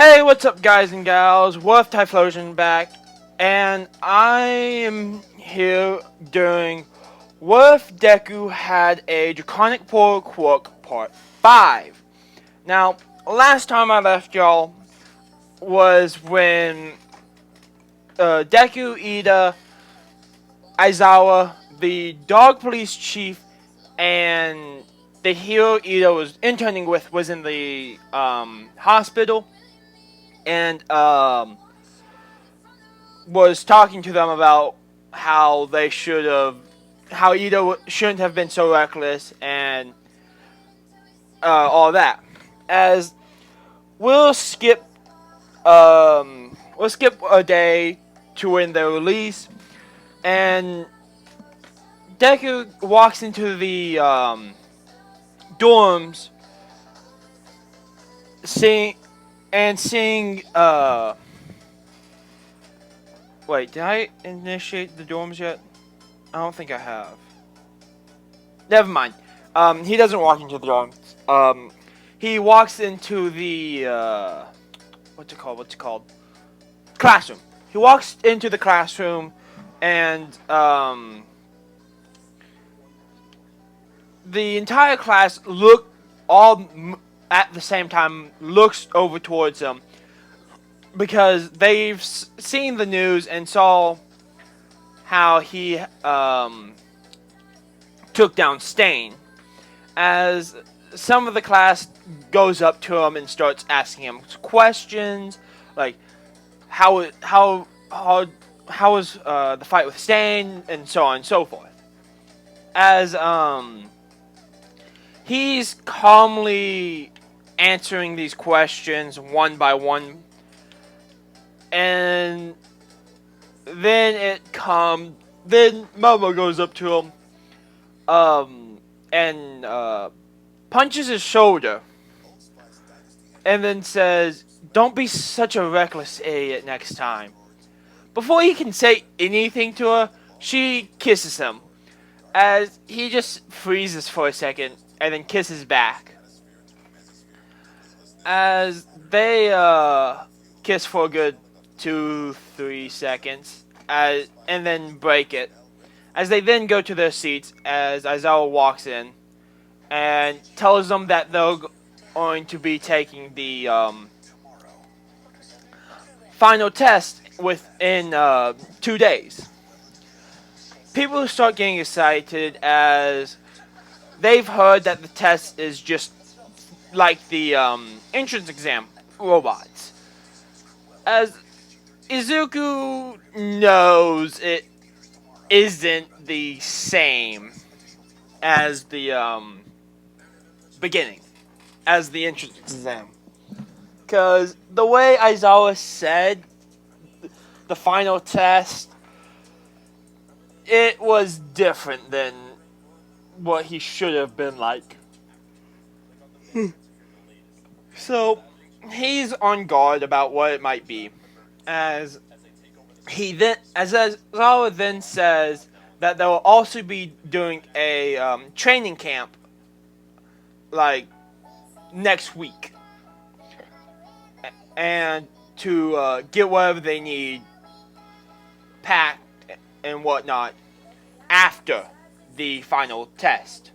Hey, what's up, guys and gals? Wolf Typhlosion back, and I am here doing what if Deku had a draconic polar quirk part 5. Now, last time I left y'all was when Deku, Ida, Aizawa, the dog police chief, and the hero Ida was interning with was in the hospital, and was talking to them about how they should have, how Ito shouldn't have been so reckless and all that. As we'll skip a day to when they release, and Deku walks into the dorms, seeing. Wait, did I initiate the dorms yet? I don't think I have. Never mind. He doesn't walk into the dorms. He walks into the what's it called? Classroom. He walks into the classroom, and the entire class at the same time looks over towards him because they've seen the news and saw how he took down Stain. As some of the class goes up to him and starts asking him questions like how was the fight with Stain, and so on and so forth. As he's calmly answering these questions one by one, and then Momo goes up to him, and punches his shoulder, and then says, "Don't be such a reckless idiot next time." Before he can say anything to her, she kisses him, as he just freezes for a second, and then kisses back. As they kiss for a good 2-3 seconds, and then break it. As they then go to their seats, as Aizawa walks in and tells them that they're going to be taking the final test within 2 days. People start getting excited as they've heard that the test is just like the entrance exam robots. As Izuku knows it isn't the same as the beginning, as the entrance exam. Because the way Aizawa said the final test, it was different than what he should have been like. So, he's on guard about what it might be. As Aizawa then says that they will also be doing a training camp, like, next week. And to get whatever they need packed and whatnot after the final test.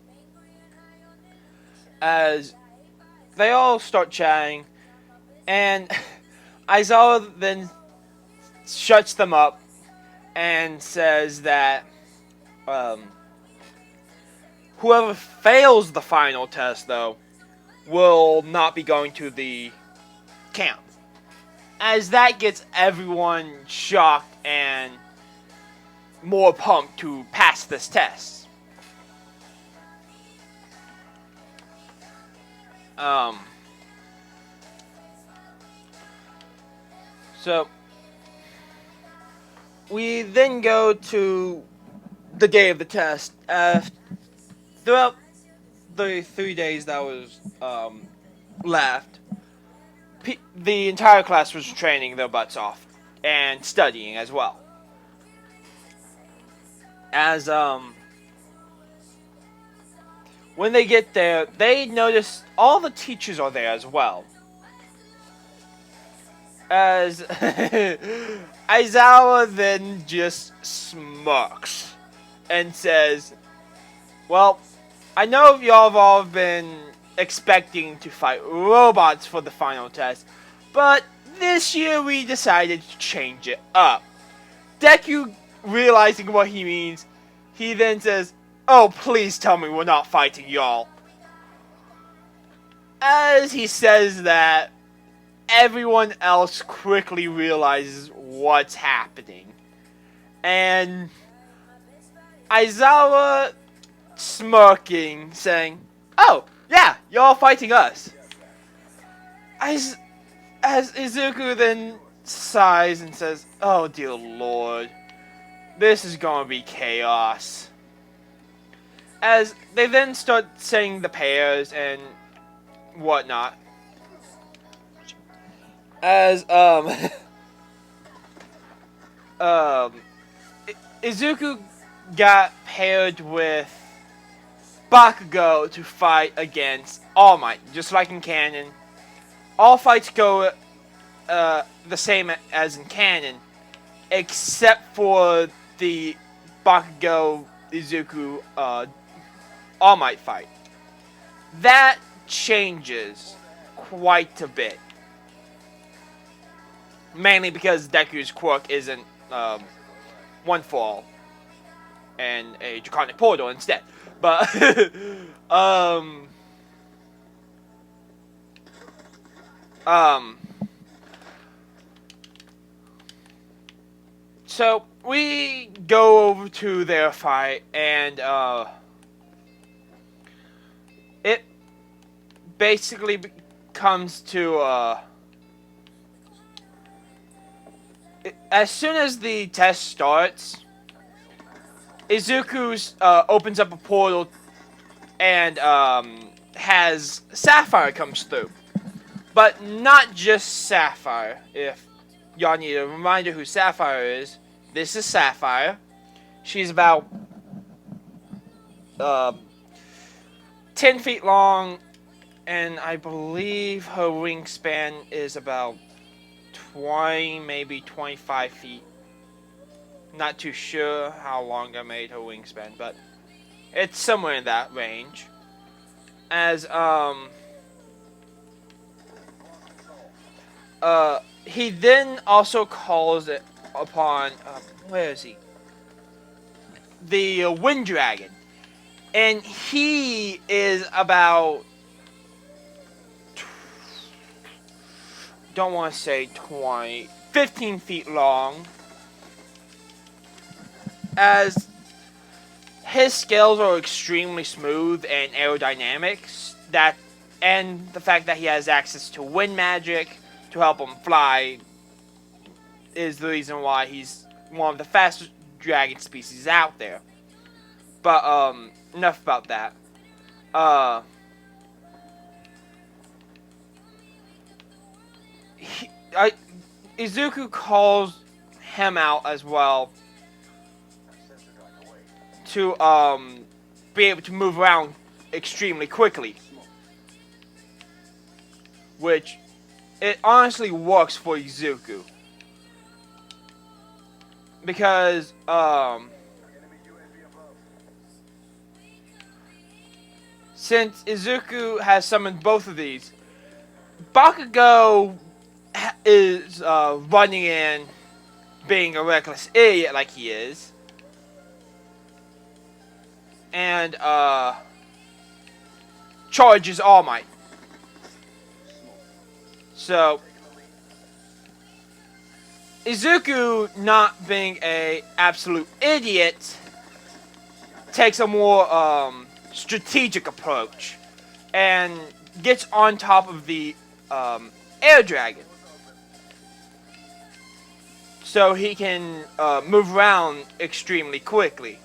As they all start chatting, and Aizawa then shuts them up and says that whoever fails the final test, though, will not be going to the camp. As that gets everyone shocked and more pumped to pass this test. So we then go to the day of the test. Throughout the 3 days that was left, the entire class was training their butts off and studying as well. As when they get there, they notice all the teachers are there as well. As Aizawa then just smirks and says, well, I know y'all have all been expecting to fight robots for the final test, but this year we decided to change it up. Deku, realizing what he means, he then says, oh, please tell me we're not fighting y'all. As he says that, everyone else quickly realizes what's happening. And Aizawa smirking, saying, oh, yeah, y'all fighting us. As Izuku then sighs and says, oh dear lord, this is gonna be chaos. As they then start saying the pairs and whatnot. As Izuku got paired with Bakugo to fight against All Might, just like in canon. All fights go the same as in canon, except for the Bakugo Izuku All Might fight. That changes quite a bit. Mainly because Deku's quirk isn't one for all, and a draconic portal instead. But so we go over to their fight, and it basically comes to as soon as the test starts, Izuku opens up a portal and has Sapphire comes through. But not just Sapphire. If y'all need a reminder who Sapphire is, this is Sapphire. She's about 10 feet long, and I believe her wingspan is about 20, maybe 25 feet. Not too sure how long I made her wingspan, but it's somewhere in that range. As he then also calls it upon where is he? The Wind Dragon, and he is about, don't want to say 15 feet long. As his scales are extremely smooth and aerodynamics, and the fact that he has access to wind magic to help him fly is the reason why he's one of the fastest dragon species out there. But enough about that. Izuku calls him out as well to be able to move around extremely quickly, which it honestly works for Izuku because since Izuku has summoned both of these, Bakugo is running in, being a reckless idiot like he is, and charges All Might. So Izuku, not being a absolute idiot, takes a more strategic approach and gets on top of the air dragon, so he can move around extremely quickly,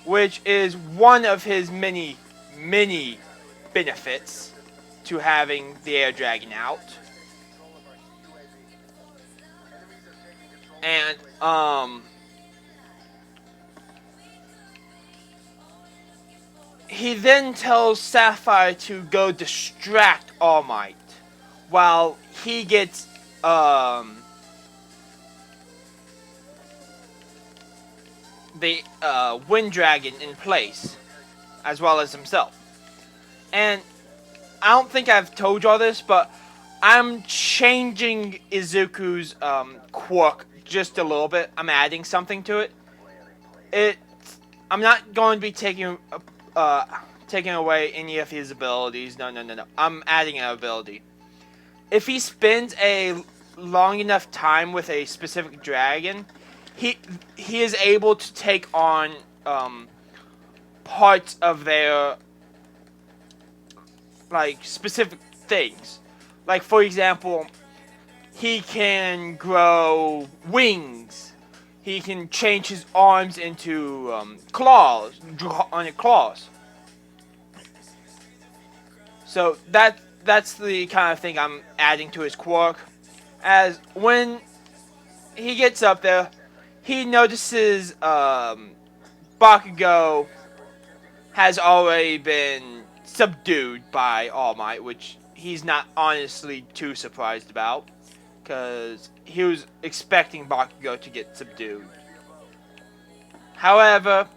which is one of his many benefits to having the air dragon out. And he then tells Sapphire to go distract All Might. while he gets the Wind Dragon in place, as well as himself. And I don't think I've told y'all this, but I'm changing Izuku's quirk just a little bit. I'm adding something to it. I'm not going to be taking away any of his abilities. No. I'm adding an ability. If he spends a long enough time with a specific dragon, he is able to take on parts of their like specific things. Like for example, he can grow wings. He can change his arms into claws, draconic claws. So that's the kind of thing I'm adding to his quirk. As when he gets up there, he notices Bakugo has already been subdued by All Might, which he's not honestly too surprised about, because he was expecting Bakugo to get subdued. However,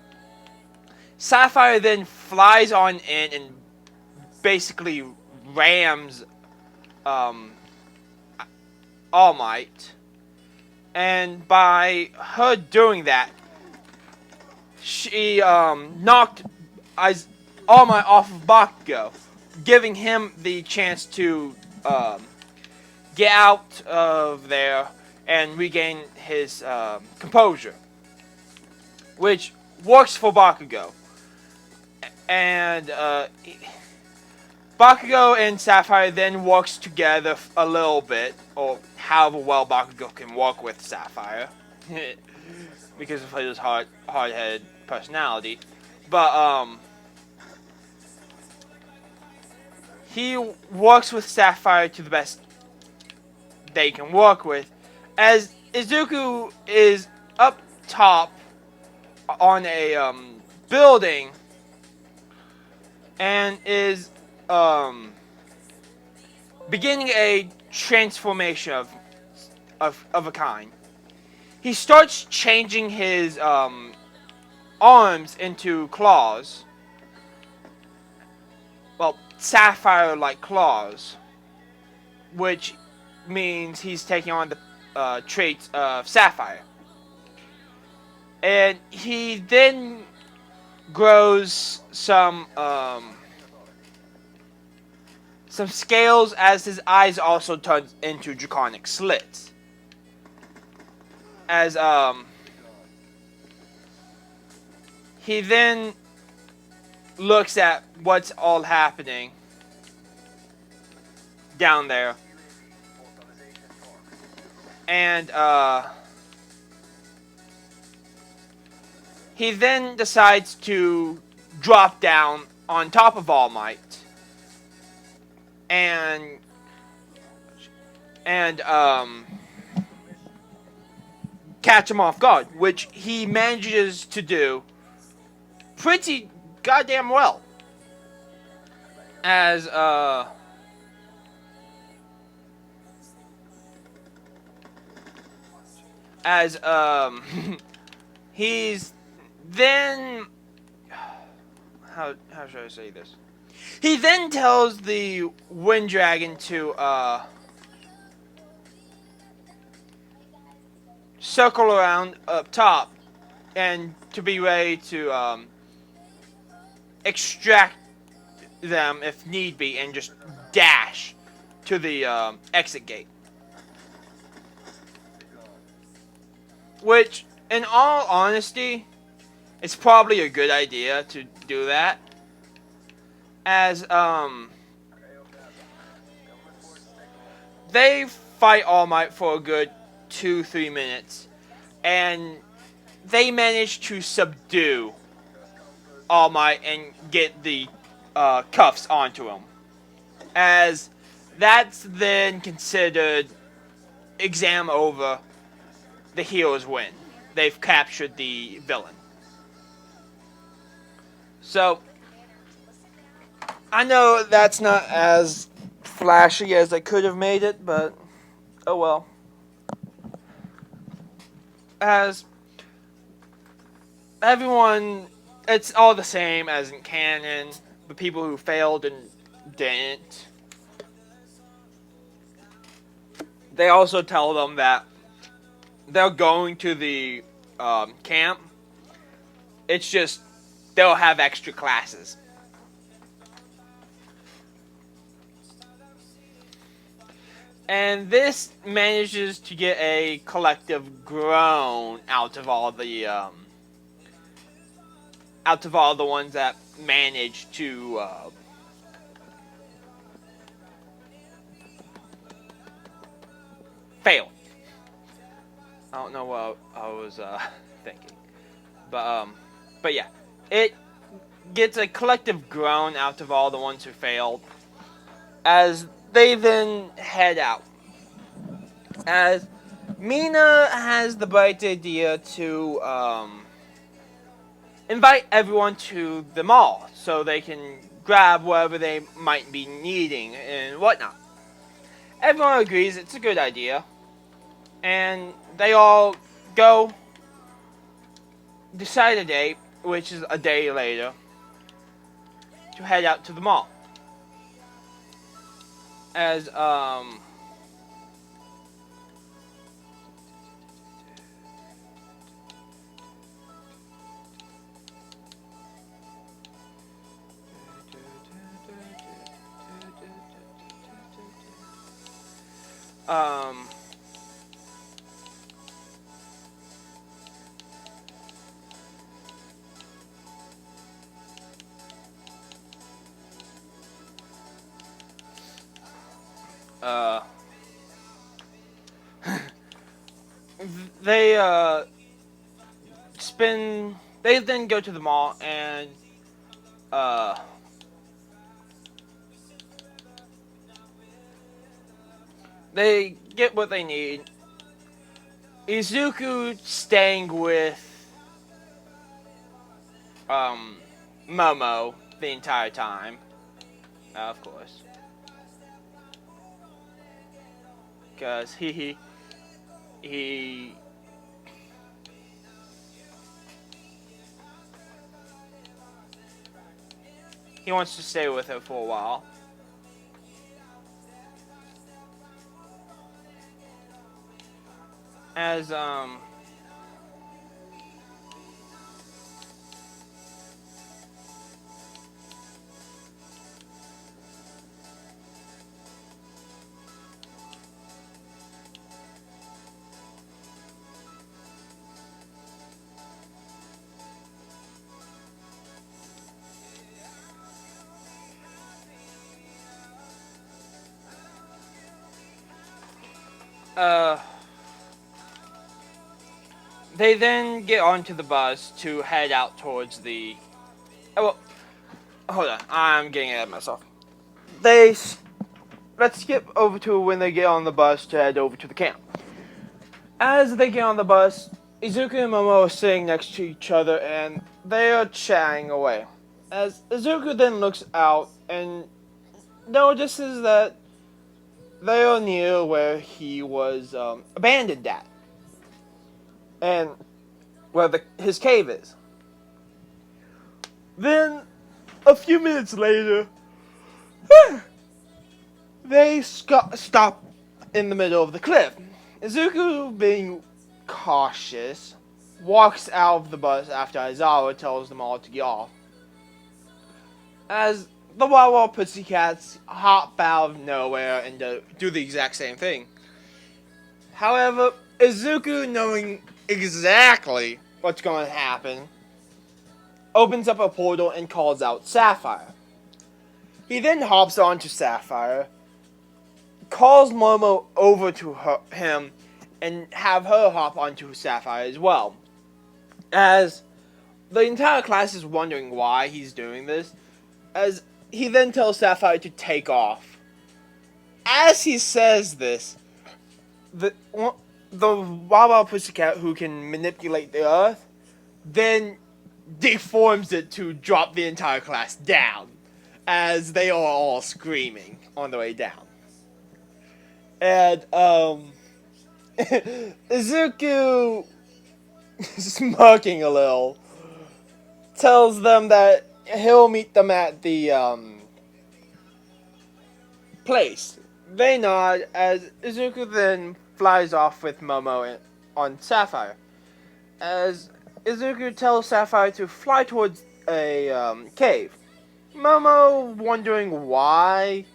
Sapphire then flies on in and basically rams All Might, and by her doing that, she knocked All Might off of Bakugo, giving him the chance to get out of there and regain his composure, which works for Bakugo. And Bakugo and Sapphire then works together a little bit, or however well Bakugo can work with Sapphire, because of his hard-headed personality. But he works with Sapphire to the best they can work with, as Izuku is up top on a building and is beginning a transformation of a kind. He starts changing his arms into claws. Well, sapphire-like claws, which means he's taking on the traits of Sapphire. And he then grows some scales, as his eyes also turn into draconic slits. As he then looks at what's all happening down there, and he then decides to drop down on top of All Might and catch him off guard, which he manages to do pretty goddamn well. As he's then how should I say this? He then tells the Wind Dragon to circle around up top and to be ready to extract them if need be and just dash to the exit gate. Which, in all honesty, it's probably a good idea to do that, as they fight All Might for a good 2-3 minutes, and they manage to subdue All Might and get the cuffs onto him, as that's then considered exam over. The heroes win. They've captured the villain. So, I know that's not as flashy as I could have made it, but oh well. As everyone, it's all the same as in canon. The people who failed and didn't. They also tell them that they're going to the camp. It's just they'll have extra classes. And this manages to get a collective groan out of all the ones that manage to fail. I don't know what I was thinking, but yeah, it gets a collective groan out of all the ones who failed, as they then head out. As Mina has the bright idea to invite everyone to the mall so they can grab whatever they might be needing and whatnot. Everyone agrees it's a good idea, and they all go, decide a date, which is a day later, to head out to the mall. As they they then go to the mall and they get what they need. Izuku staying with Momo the entire time, of course, because he wants to stay with her for a while. As they then get onto the bus to head out towards the... Oh, well, hold on. I'm getting ahead of myself. Let's skip over to when they get on the bus to head over to the camp. As they get on the bus, Izuku and Momo are sitting next to each other and they are chatting away. As Izuku then looks out and notices that they are near where he was abandoned at, and where his cave is. Then, a few minutes later, they stop in the middle of the cliff. Izuku, being cautious, walks out of the bus after Aizawa tells them all to get off. As the Wawa Pussycats hop out of nowhere and do the exact same thing. However, Izuku, knowing exactly what's going to happen, opens up a portal and calls out Sapphire. He then hops onto Sapphire, calls Momo over to him, and have her hop onto Sapphire as well. As the entire class is wondering why he's doing this, as he then tells Sapphire to take off. As he says this, the Wawa Pussycat who can manipulate the earth then deforms it to drop the entire class down. as they are all screaming on the way down. And, Izuku, smirking a little, tells them that he'll meet them at the, place. They nod as Izuku then flies off with Momo on Sapphire. As Izuku tells Sapphire to fly towards a cave. Momo, wondering why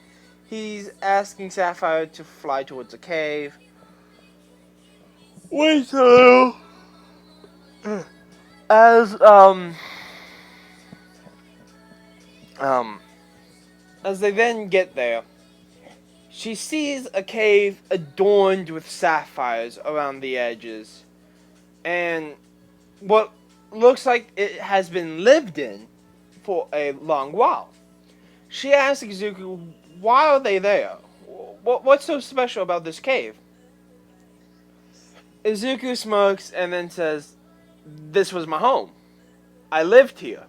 he's asking Sapphire to fly towards a cave. Wait a little. As as they then get there, she sees a cave adorned with sapphires around the edges, and what looks like it has been lived in for a long while. She asks Izuku, why are they there? What's so special about this cave? Izuku smirks and then says, this was my home. I lived here.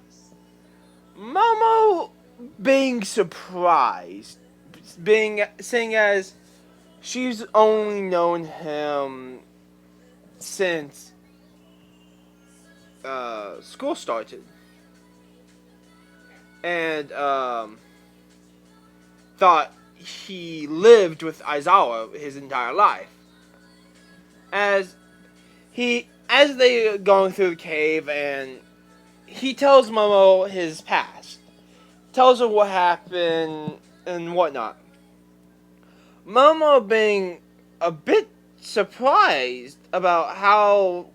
Momo, being surprised, seeing as she's only known him since school started, and thought he lived with Aizawa his entire life. As they are going through the cave, and he tells Momo his past, tells her what happened and whatnot. Momo, being a bit surprised about how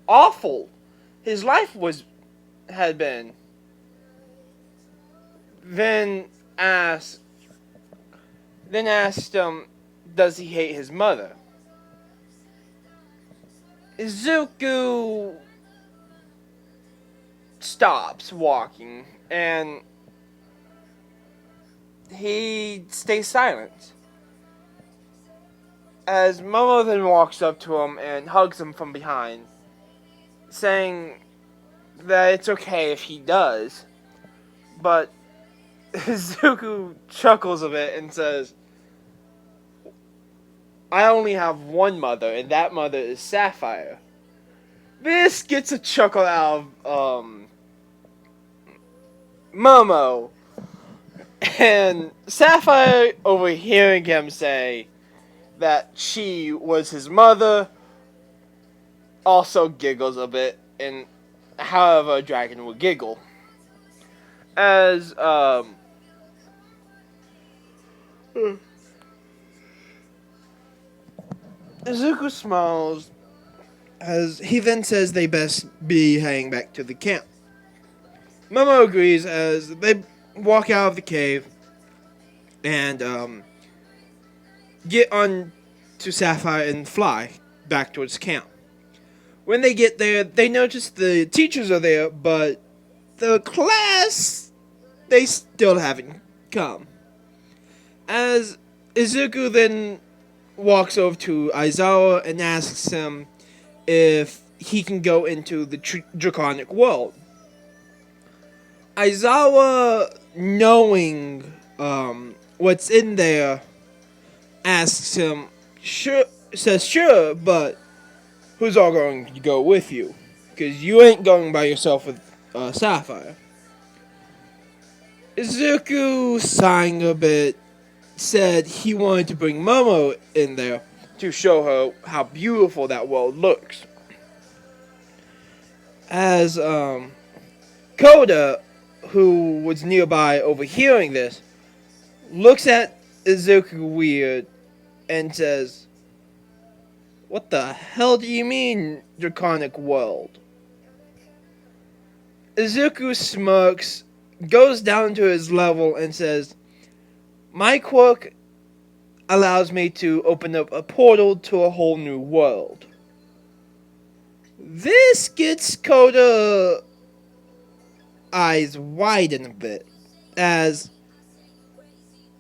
awful his life had been, then asked him, does he hate his mother? Izuku stops walking and he stays silent. As Momo then walks up to him and hugs him from behind, saying that it's okay if he does, but Izuku chuckles a bit and says, I only have one mother, and that mother is Sapphire. This gets a chuckle out of Momo, and Sapphire, overhearing him say that she was his mother, also giggles a bit, and however a dragon would giggle. As Izuku smiles as he then says they best be heading back to the camp. Momo agrees as they walk out of the cave and get on to Sapphire and fly back towards camp. When they get there, they notice the teachers are there, but the class, they still haven't come. As Izuku then walks over to Aizawa and asks him if he can go into the draconic world. Aizawa, knowing what's in there, asks him, says sure, but who's all going to go with you? Because you ain't going by yourself with Sapphire. Izuku, sighing a bit, said he wanted to bring Momo in there to show her how beautiful that world looks. As Koda, who was nearby overhearing this, looks at Izuku weird and says, what the hell do you mean, draconic world? Izuku smirks, goes down to his level and says, my quirk allows me to open up a portal to a whole new world. This gets Koda eyes widen a bit, as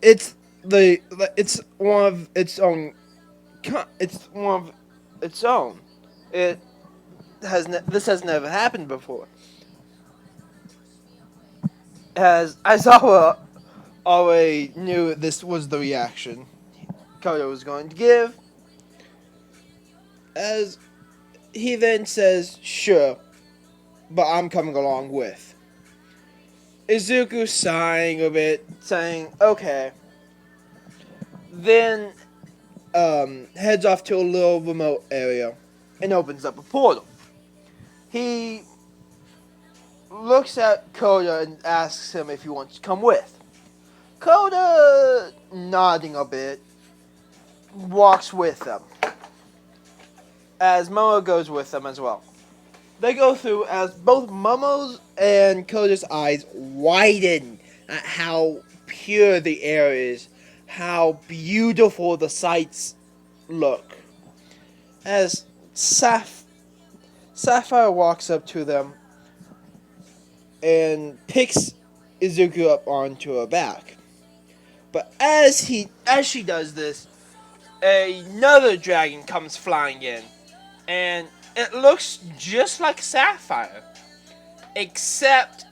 it's one of its own. This has never happened before. As Aizawa already knew this was the reaction Koda was going to give, as he then says, "Sure, but I'm coming along with." Izuku sighing a bit, saying, "Okay." Then heads off to a little remote area and opens up a portal. He looks at Koda and asks him if he wants to come with. Koda, nodding a bit, walks with them, as Momo goes with them as well. They go through as both Momo's and Koda's eyes widen at how pure the air is, how beautiful the sights look. As Sapphire walks up to them and picks Izuku up onto her back. But as she does this, another dragon comes flying in, and it looks just like Sapphire, except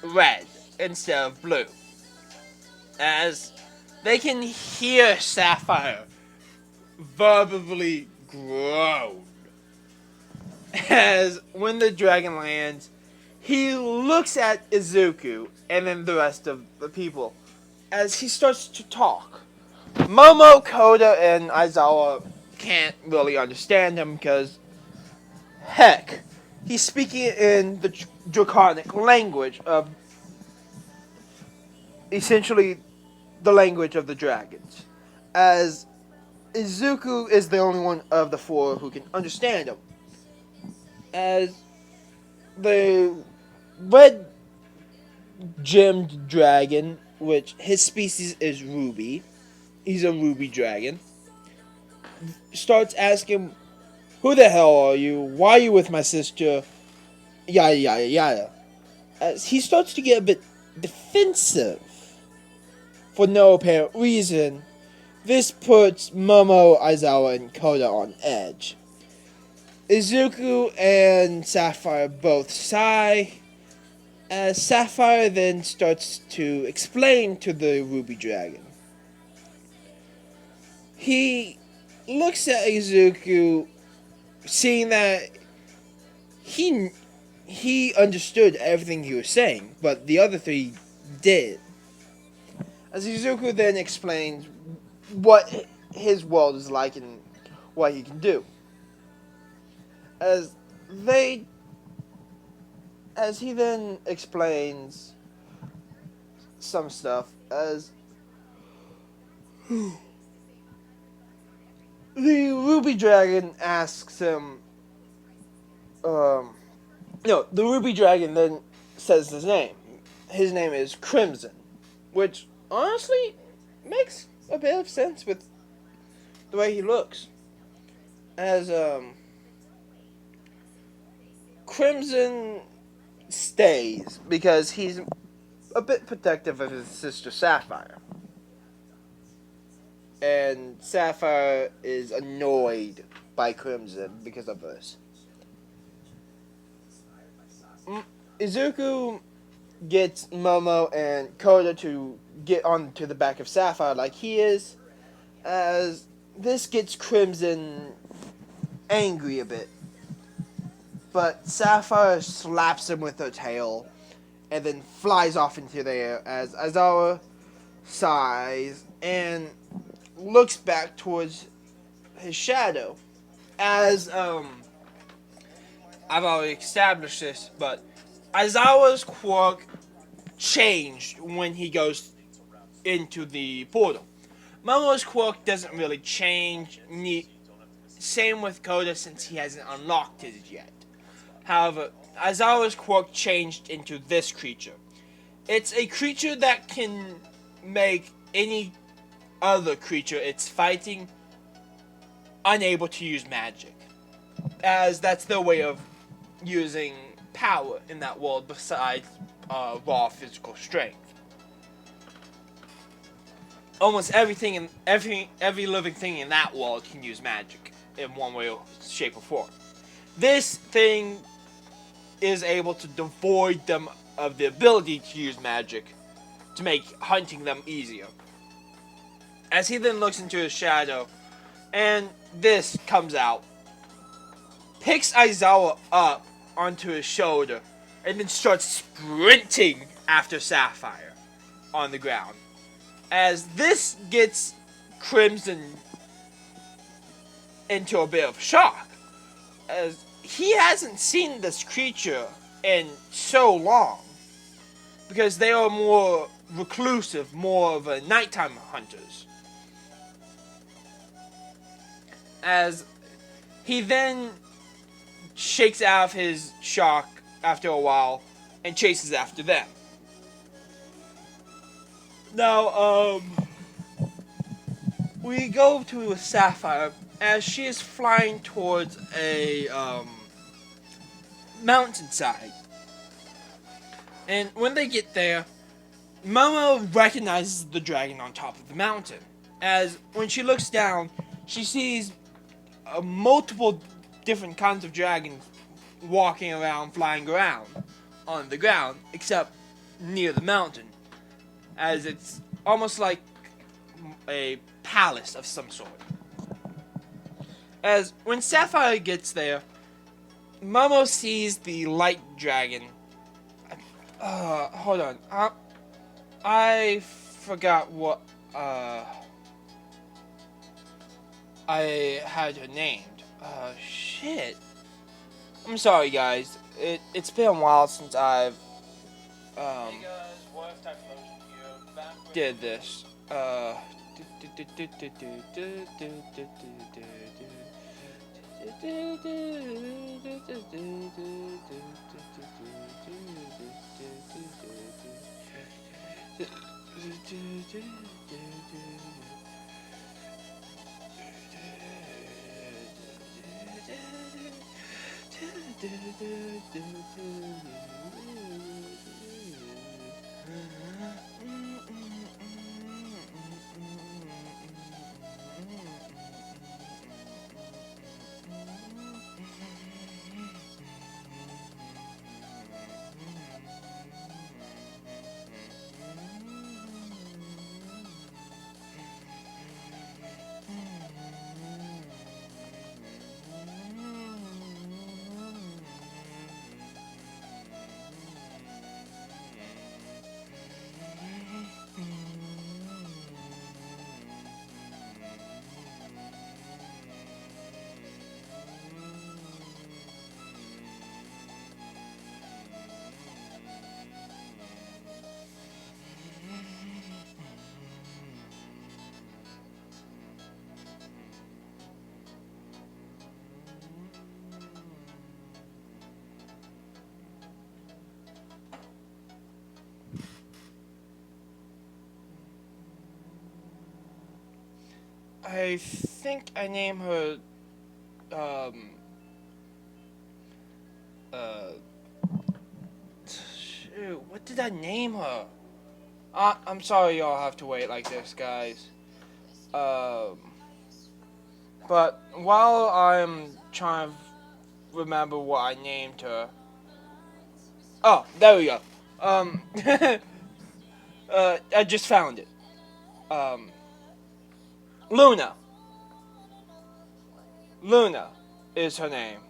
red instead of blue. As they can hear Sapphire verbally groan. As when the dragon lands, he looks at Izuku and then the rest of the people as he starts to talk. Momo, Koda, and Aizawa can't really understand him because, heck, he's speaking in the draconic language of essentially the language of the dragons, as Izuku is the only one of the four who can understand him. As the red gemmed dragon, which his species is ruby, he's a ruby dragon, starts asking, "Who the hell are you? Why are you with my sister?" Yada yada yada. As he starts to get a bit defensive for no apparent reason, this puts Momo, Aizawa, and Koda on edge. Izuku and Sapphire both sigh, as Sapphire then starts to explain to the Ruby Dragon. He looks at Izuku, seeing that he understood everything he was saying, but the other three did. As Izuku then explains what his world is like and what he can do. As he then explains some stuff, as the Ruby Dragon asks him, the Ruby Dragon then says his name. His name is Crimson, which honestly makes a bit of sense with the way he looks. As Crimson stays because he's a bit protective of his sister Sapphire. And Sapphire is annoyed by Crimson because of this. Izuku gets Momo and Koda to get onto the back of Sapphire like he is, as this gets Crimson angry a bit. But Sapphire slaps him with her tail and then flies off into the air as Aizawa sighs and looks back towards his shadow. As I've already established this, but Aizawa's quirk changed when he goes into the portal. Momo's quirk doesn't really change. Same with Koda, since he hasn't unlocked his yet. However, Aizawa's quirk changed into this creature. It's a creature that can make any other creature it's fighting unable to use magic, as that's their way of using power in that world besides raw physical strength. Almost everything and every living thing in that world can use magic in one way, shape, or form. This thing is able to devoid them of the ability to use magic to make hunting them easier. As he then looks into his shadow, and this comes out, picks Aizawa up onto his shoulder, and then starts sprinting after Sapphire on the ground. As this gets Crimson into a bit of shock, as he hasn't seen this creature in so long, because they are more reclusive, more of a nighttime hunters. As he then shakes out of his shock after a while and chases after them. Now, we go to Sapphire as she is flying towards a mountainside. And when they get there, Momo recognizes the dragon on top of the mountain. As when she looks down, she sees multiple different kinds of dragons walking around, flying around on the ground, except near the mountain, as it's almost like a palace of some sort. As when Sapphire gets there, Momo sees the light dragon. Hold on. I forgot what I had her named. Shit. I'm sorry, guys. It's been a while since I've did this. I think I named her, shoot, what did I name her? I'm sorry y'all have to wait like this, guys. But while I'm trying to remember what I named her, oh, there we go. I just found it. Luna. Luna is her name.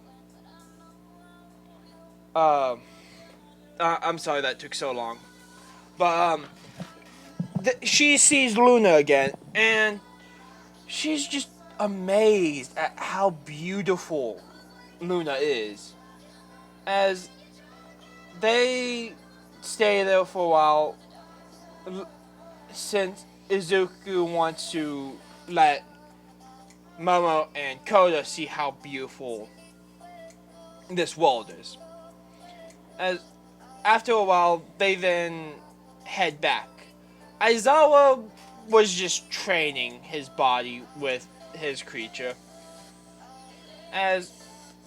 I'm sorry that took so long. But, she sees Luna again, and she's just amazed at how beautiful Luna is. As they stay there for a while, since Izuku wants to let Momo and Koda see how beautiful this world is. As after a while, they then head back. Aizawa was just training his body with his creature. As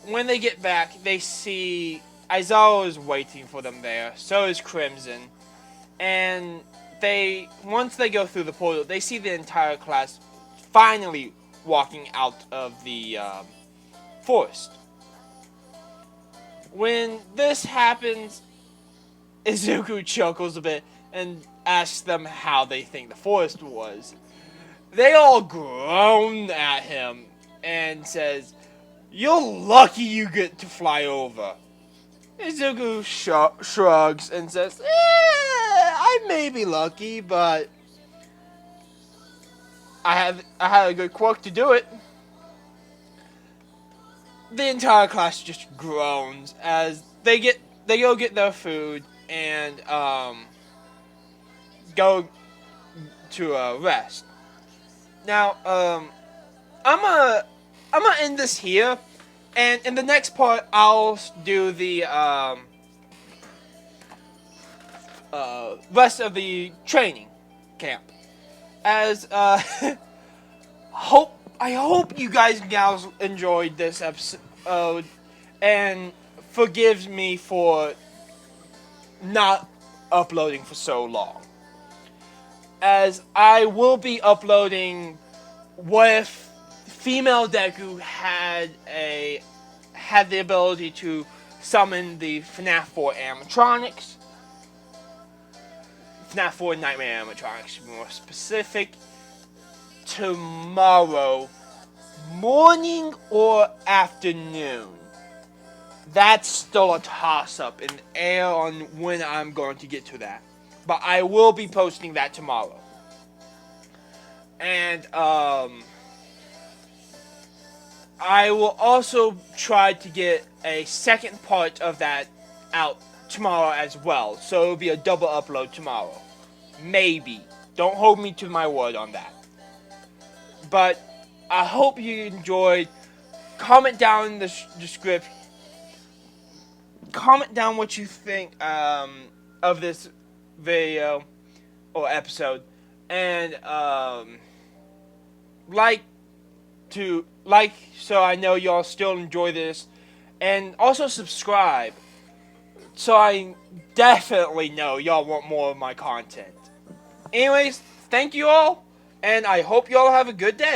when they get back, they see Aizawa is waiting for them there. So is Crimson. And once they go through the portal, they see the entire class finally walking out of the forest. When this happens, Izuku chuckles a bit and asks them how they think the forest was. They all groan at him and says, "You're lucky you get to fly over." Izuku shrugs and says, I may be lucky, but I had a good quirk to do it." The entire class just groans as they go get their food and go to rest. Now I'm gonna end this here, and in the next part I'll do the rest of the training camp. As I hope you guys and gals enjoyed this episode and forgives me for not uploading for so long. As I will be uploading what if female Deku had the ability to summon the FNAF 4 animatronics. FNAF 4 Nightmare animatronics, to be more specific. Tomorrow morning or afternoon. That's still a toss-up in the air on when I'm going to get to that. But I will be posting that tomorrow. And I will also try to get a second part of that out tomorrow as well. So it'll be a double upload tomorrow. Maybe. Don't hold me to my word on that. But I hope you enjoyed. Comment down in the description. Comment down what you think of this video or episode, and like so I know y'all still enjoy this, and also subscribe so I definitely know y'all want more of my content. Anyways, thank you all, and I hope y'all have a good day.